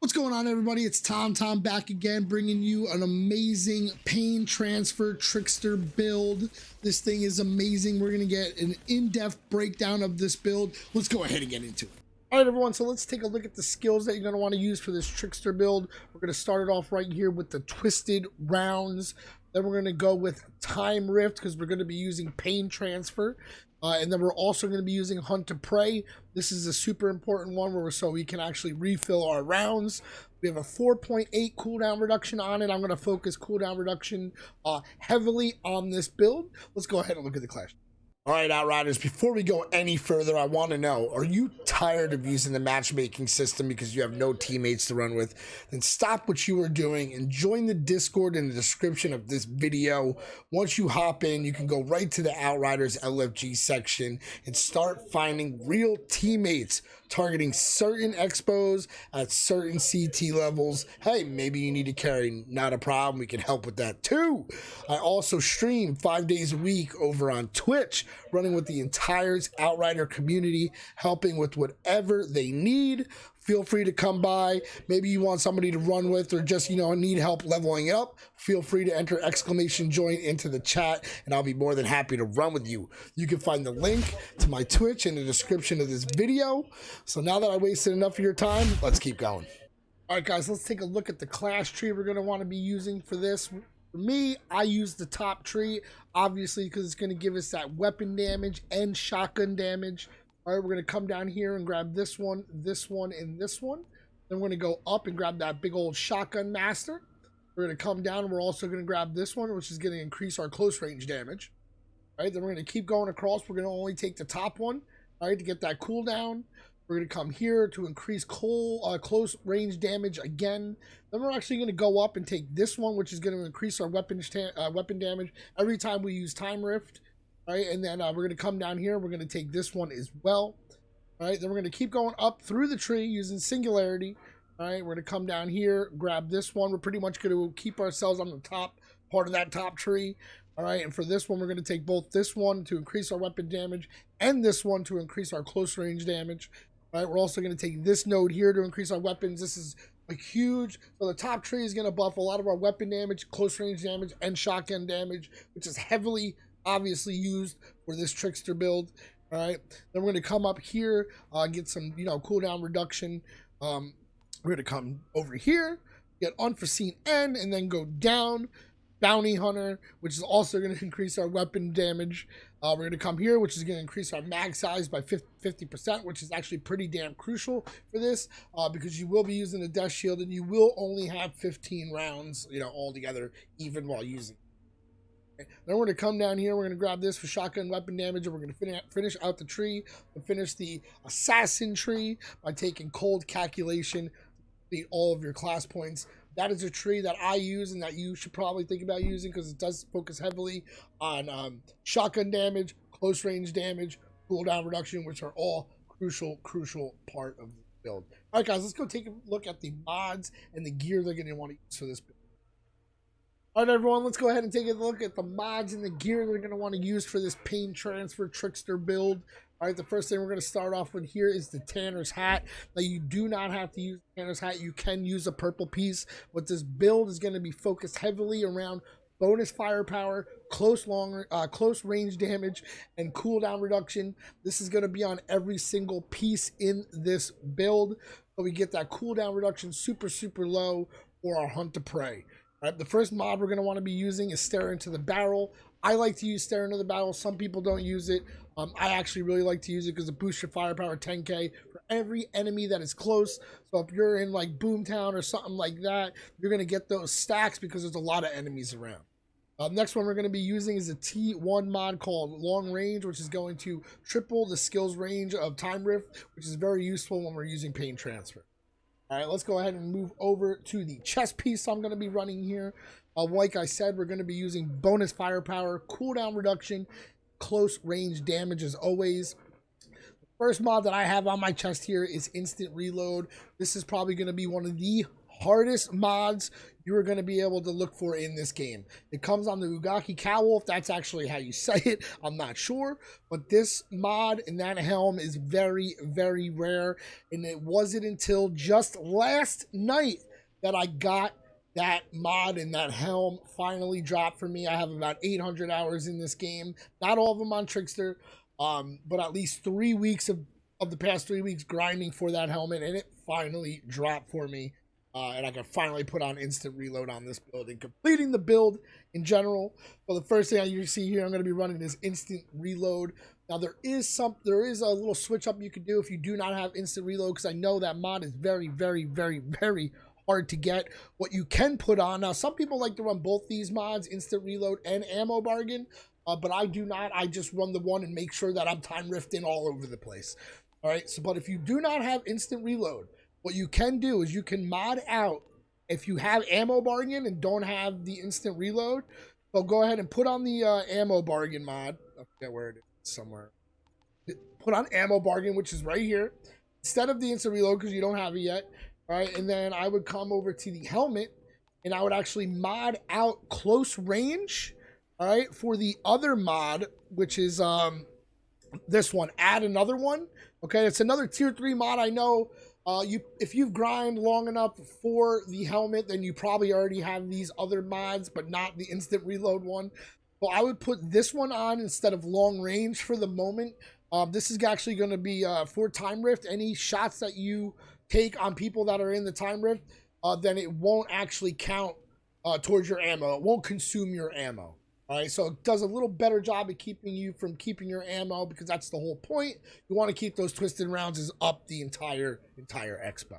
What's going on, everybody? It's Tom back again, bringing you an amazing pain transfer trickster build. This thing is amazing. We're gonna get an in-depth breakdown of this build. Let's go ahead and get into it. All right, everyone, so let's take a look at the skills that you're gonna want to use for this trickster build. We're gonna start it off right here with the twisted rounds. Then we're gonna go with time rift because we're gonna be using pain transfer. And then we're also going to be using Hunt to Prey. This is a super important one so we can actually refill our rounds. We have a 4.8 cooldown reduction on it. I'm going to focus cooldown reduction heavily on this build. Let's go ahead and look at the clash. All right, Outriders, before we go any further, I want to know, are you tired of using the matchmaking system because you have no teammates to run with? Then stop what you are doing and join the Discord in the description of this video. Once you hop in, you can go right to the Outriders LFG section and start finding real teammates targeting certain expos at certain CT levels. Hey, maybe you need to carry, not a problem. We can help with that too. I also stream 5 days a week over on Twitch, running with the entire Outrider community, helping with whatever they need. Feel free to come by. Maybe you want somebody to run with or just, need help leveling up. Feel free to enter !join into the chat and I'll be more than happy to run with you. You can find the link to my Twitch in the description of this video. So now that I wasted enough of your time, let's keep going. All right, guys, let's take a look at the class tree we're going to want to be using for this. For me, I use the top tree, obviously, because it's going to give us that weapon damage and shotgun damage. All right, we're going to come down here and grab this one, and this one. Then we're going to go up and grab that big old shotgun master. We're going to come down and we're also going to grab this one, which is going to increase our close range damage. All right, then we're going to keep going across. We're going to only take the top one, all right, to get that cooldown. We're going to come here to increase close range damage again. Then we're actually going to go up and take this one, which is going to increase our weapon damage every time we use time rift. All right, and then we're going to come down here. We're going to take this one as well. All right, then we're going to keep going up through the tree using singularity. All right, we're going to come down here, grab this one. We're pretty much going to keep ourselves on the top part of that top tree. All right, and for this one, we're going to take both this one to increase our weapon damage and this one to increase our close range damage. All right, we're also going to take this node here to increase our weapons. This is a huge, so the top tree is going to buff a lot of our weapon damage, close range damage, and shotgun damage, which is heavily obviously used for this trickster build. All right, then we're going to come up here, get some cooldown reduction. We're going to come over here, get unforeseen end, and then go down bounty hunter, which is also going to increase our weapon damage. We're going to come here, which is going to increase our mag size by 50%, which is actually pretty damn crucial for this, because you will be using a death shield and you will only have 15 rounds all together, even while using. Okay. Then we're going to come down here. We're going to grab this for shotgun weapon damage, and we're going to finish out the tree and finish the assassin tree by taking cold calculation to beat all of your class points. That is a tree that I use and that you should probably think about using because it does focus heavily on shotgun damage, close range damage, cooldown reduction, which are all crucial part of the build. All right, guys, let's go take a look at the mods and the gear they're going to want to use for this build. All right, everyone, let's go ahead and take a look at the mods and the gear they're going to want to use for this pain transfer trickster build. All right, the first thing we're going to start off with here is the Tanner's hat. Now, you do not have to use the Tanner's hat. You can use a purple piece, but this build is going to be focused heavily around bonus firepower, close range damage, and cooldown reduction. This is going to be on every single piece in this build, so we get that cooldown reduction super low for our Hunt to Prey. All right, the first mod we're going to want to be using is Stare into the Barrel. I like to use Stare into the Barrel. Some people don't use it. I actually really like to use it because it boosts your firepower 10k for every enemy that is close. So if you're in like Boomtown or something like that, you're going to get those stacks because there's a lot of enemies around. Next one we're going to be using is a T1 mod called Long Range, which is going to triple the skills range of Time Rift, which is very useful when we're using Pain Transfer. All right, let's go ahead and move over to the chest piece I'm going to be running here. Like I said, we're going to be using bonus firepower, cooldown reduction, close range damage as always. The first mod that I have on my chest here is Instant Reload. This is probably going to be one of the hardest mods you are going to be able to look for in this game. It comes on the Ugaki Cowl, if that's actually how you say it. I'm not sure, but this mod and that helm is very, very rare, and it wasn't until just last night that I got that mod and that helm finally dropped for me. I have about 800 hours in this game, not all of them on Trickster, but at least 3 weeks of the past 3 weeks grinding for that helmet, and it finally dropped for me. And I can finally put on instant reload on this build and completing the build in general. Well, the first thing you see here, I'm going to be running this instant reload. Now there is a little switch up you can do if you do not have instant reload, because I know that mod is very, very, very, very hard to get. What you can put on, now some people like to run both these mods, instant reload and ammo bargain, but I do not. I just run the one and make sure that I'm time rifting all over the place. All right, so but if you do not have instant reload, what you can do is you can mod out, if you have ammo bargain and don't have the instant reload, so go ahead and put on the ammo bargain mod. I forget where it is, somewhere. Put on ammo bargain, which is right here, instead of the instant reload because you don't have it yet. All right, and then I would come over to the helmet and I would actually mod out close range, all right, for the other mod, which is this one, add another one. Okay, it's another tier 3 mod. I know if you've grind long enough for the helmet, then you probably already have these other mods, but not the instant reload one. So I would put this one on instead of long range for the moment. This is actually going to be for time rift. Any shots that you take on people that are in the time rift, then it won't actually count towards your ammo. It won't consume your ammo. All right, so it does a little better job of keeping you from keeping your ammo, because that's the whole point. You want to keep those twisted rounds is up the entire expo.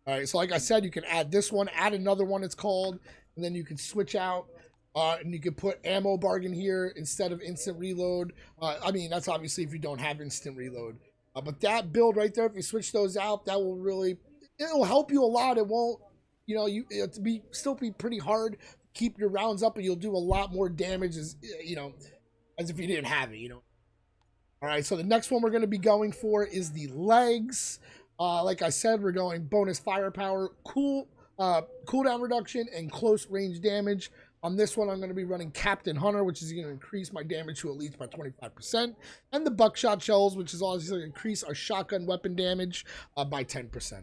All right, so like I said, you can add this one, add another one, it's called, and then you can switch out, and you can put ammo bargain here instead of instant reload. I mean, that's obviously if you don't have instant reload. But that build right there, if you switch those out, that will really, it'll help you a lot. It won't, you know, it'll still be pretty hard. Keep your rounds up, and you'll do a lot more damage as if you didn't have it, All right, so the next one we're going to be going for is the legs. Like I said, we're going bonus firepower, cooldown reduction, and close range damage. On this one, I'm going to be running Captain Hunter, which is going to increase my damage to elites by 25%, and the buckshot shells, which is also going to increase our shotgun weapon damage by 10%.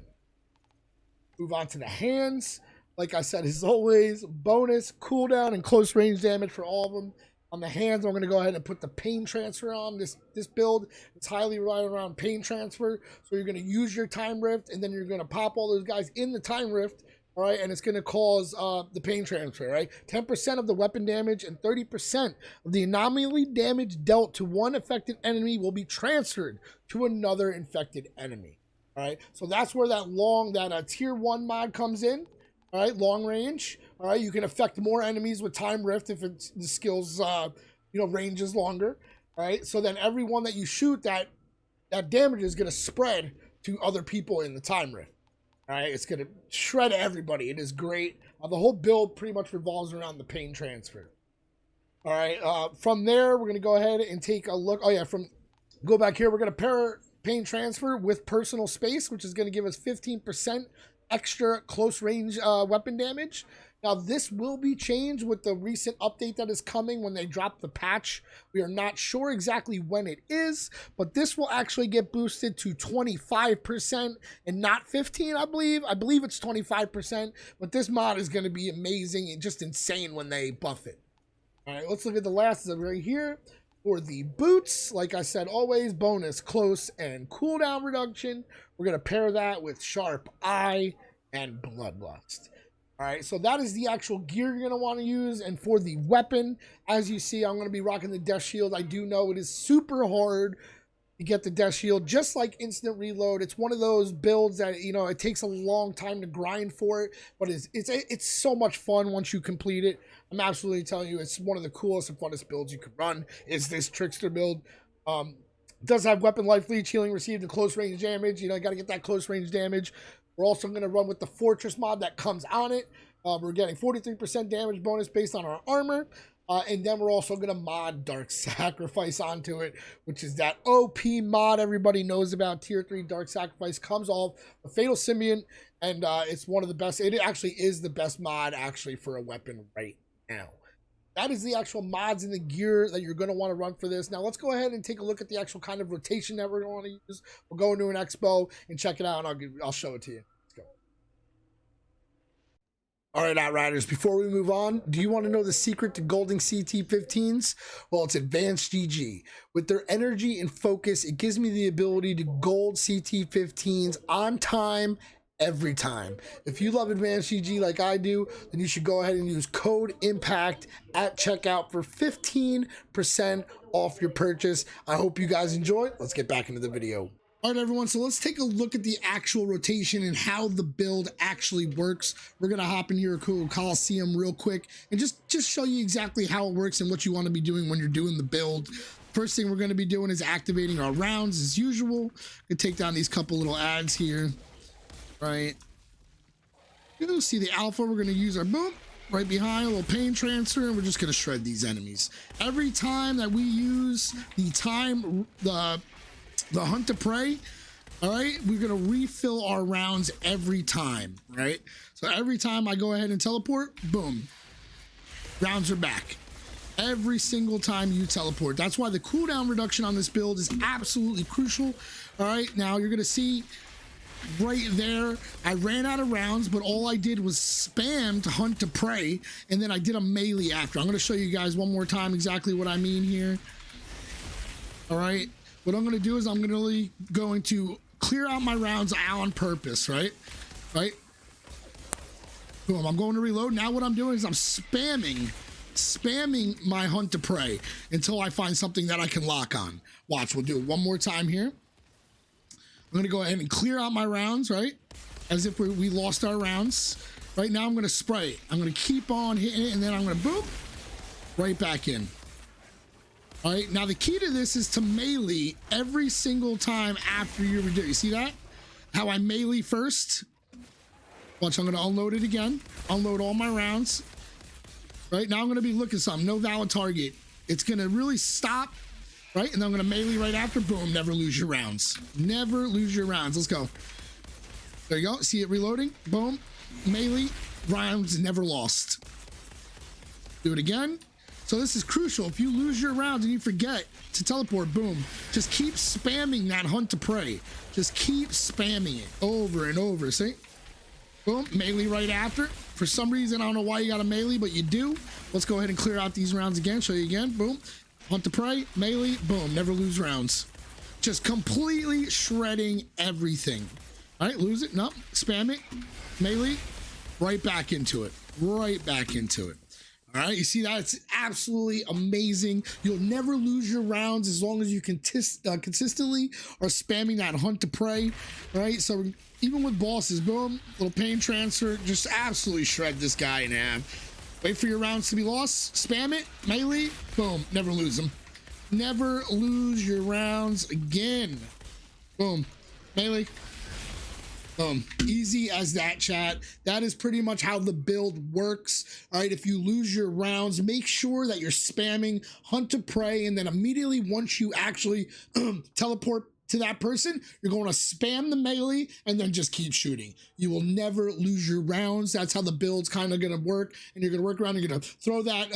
Move on to the hands. Like I said, as always, bonus, cooldown, and close range damage for all of them. On the hands, I'm going to go ahead and put the pain transfer on this build. It's highly reliant around pain transfer. So you're going to use your time rift, and then you're going to pop all those guys in the time rift, all right? And it's going to cause the pain transfer, right? 10% of the weapon damage and 30% of the anomaly damage dealt to one affected enemy will be transferred to another infected enemy, all right? So that's where that tier 1 mod comes in. All right, long range. All right, you can affect more enemies with time rift if it's the skills, range is longer. All right, so then every one that you shoot, that damage is going to spread to other people in the time rift. All right, it's going to shred everybody. It is great. The whole build pretty much revolves around the pain transfer. All right, from there, we're going to go ahead and take a look. Oh, yeah, go back here. We're going to pair pain transfer with personal space, which is going to give us 15% extra close range weapon damage. Now this will be changed with the recent update that is coming when they drop the patch. We are not sure exactly when it is, but this will actually get boosted to 25% and not 15, I believe. I believe it's 25%, but this mod is going to be amazing and just insane when they buff it. All right, let's look at the last right here. For the boots, like I said, always bonus close and cooldown reduction. We're going to pair that with Sharp Eye and Bloodlust. All right, so that is the actual gear you're going to want to use. And for the weapon, as you see, I'm going to be rocking the Death Shield. I do know it is super hard to get the Death Shield, just like instant reload. It's one of those builds that, it takes a long time to grind for it, but it's so much fun once you complete it. I'm absolutely telling you, it's one of the coolest and funnest builds you could run, is this Trickster build. Does have weapon life leech, healing received, and close range damage. You got to get that close range damage. We're also going to run with the Fortress mod that comes on it. We're getting 43% damage bonus based on our armor. And then we're also going to mod Dark Sacrifice onto it, which is that OP mod everybody knows about. Tier 3 Dark Sacrifice comes off the Fatal Symbiont And it's one of the best. It actually is the best mod actually for a weapon right now. That is the actual mods and the gear that you're going to want to run for this. Now let's go ahead and take a look at the actual kind of rotation that we're going to use. We'll go into an expo and check it out, and I'll show it to you. Let's go. All right, Outriders, before we move on, do you want to know the secret to golding CT15s? Well, it's Advanced GG. With their energy and focus, it gives me the ability to gold CT15s on time, every time. If you love Advanced GG like I do, then you should go ahead and use code IMPACT at checkout for 15% off your purchase. I hope you guys enjoy. Let's get back into the video. All right, everyone, so let's take a look at the actual rotation and how the build actually works. We're gonna hop in here a cool Coliseum real quick and just show you exactly how it works and what you want to be doing when you're doing the build. First thing we're going to be doing is activating our rounds as usual. Gonna take down these couple little ads here. Right, you'll see the alpha. We're going to use our boom right behind, a little pain transfer, and we're just going to shred these enemies. Every time that we use the hunt to prey, all right, we're going to refill our rounds every time, right? So every time I go ahead and teleport, boom, rounds are back. Every single time you teleport. That's why the cooldown reduction on this build is absolutely crucial. All right, now you're going to see right there, I ran out of rounds, but all I did was spam to hunt to prey, and then I did a melee after. I'm going to show you guys one more time exactly what I mean here. All right, what I'm going to do is I'm going to clear out my rounds on purpose, right? Boom, I'm going to reload. Now what I'm doing is I'm spamming my hunt to prey until I find something that I can lock on. Watch, we'll do it one more time here. I'm gonna go ahead and clear out my rounds, right? As if we lost our rounds. Right now I'm gonna spray it. I'm gonna keep on hitting it, and then I'm gonna boop, right back in. All right, now the key to this is to melee every single time after you redo. You see that? How I melee first. Watch, I'm gonna unload it again. Unload all my rounds. Right, now I'm gonna be looking something, no valid target. It's gonna really stop. Right, and then I'm gonna melee right after. Boom, never lose your rounds. Never lose your rounds. Let's go. There you go. See it reloading. Boom, melee, rounds never lost. Do it again. So this is crucial. If you lose your rounds and you forget to teleport, boom, just keep spamming that hunt to prey. Just keep spamming it over and over. See? Boom, melee right after. For some reason, I don't know why you got a melee, but you do. Let's go ahead and clear out these rounds again. Show you again. Boom. Hunt to prey, melee, boom, never lose rounds. Just completely shredding everything. All right, lose it, no, spam it, melee, right back into it, right back into it. All right, you see that? It's absolutely amazing. You'll never lose your rounds as long as you consistently are spamming that hunt to prey, right? So even with bosses, boom, little pain transfer, just absolutely shred this guy in half. Wait for your rounds to be lost, spam it, melee, boom, never lose them. Never lose your rounds again. Boom, melee, boom. Easy as that, chat. That is pretty much how the build works. All right, if you lose your rounds, make sure that you're spamming hunt to prey, and then immediately once you actually teleport to that person, you're going to spam the melee and then just keep shooting. You will never lose your rounds. That's how the build's kind of going to work. And you're going to work around. You're going to throw that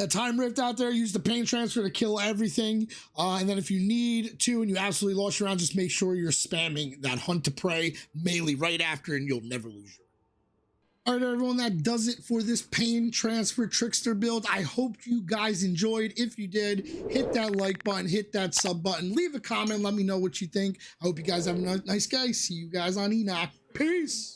time rift out there, use the pain transfer to kill everything. And then if you need to and you absolutely lost your round, just make sure you're spamming that hunt to prey melee right after, and you'll never lose your. All right, everyone, that does it for this pain transfer trickster build. I hope you guys enjoyed. If you did, hit that like button, hit that sub button, leave a comment, let me know what you think. I hope you guys have a nice day. See you guys on Enoch. Peace.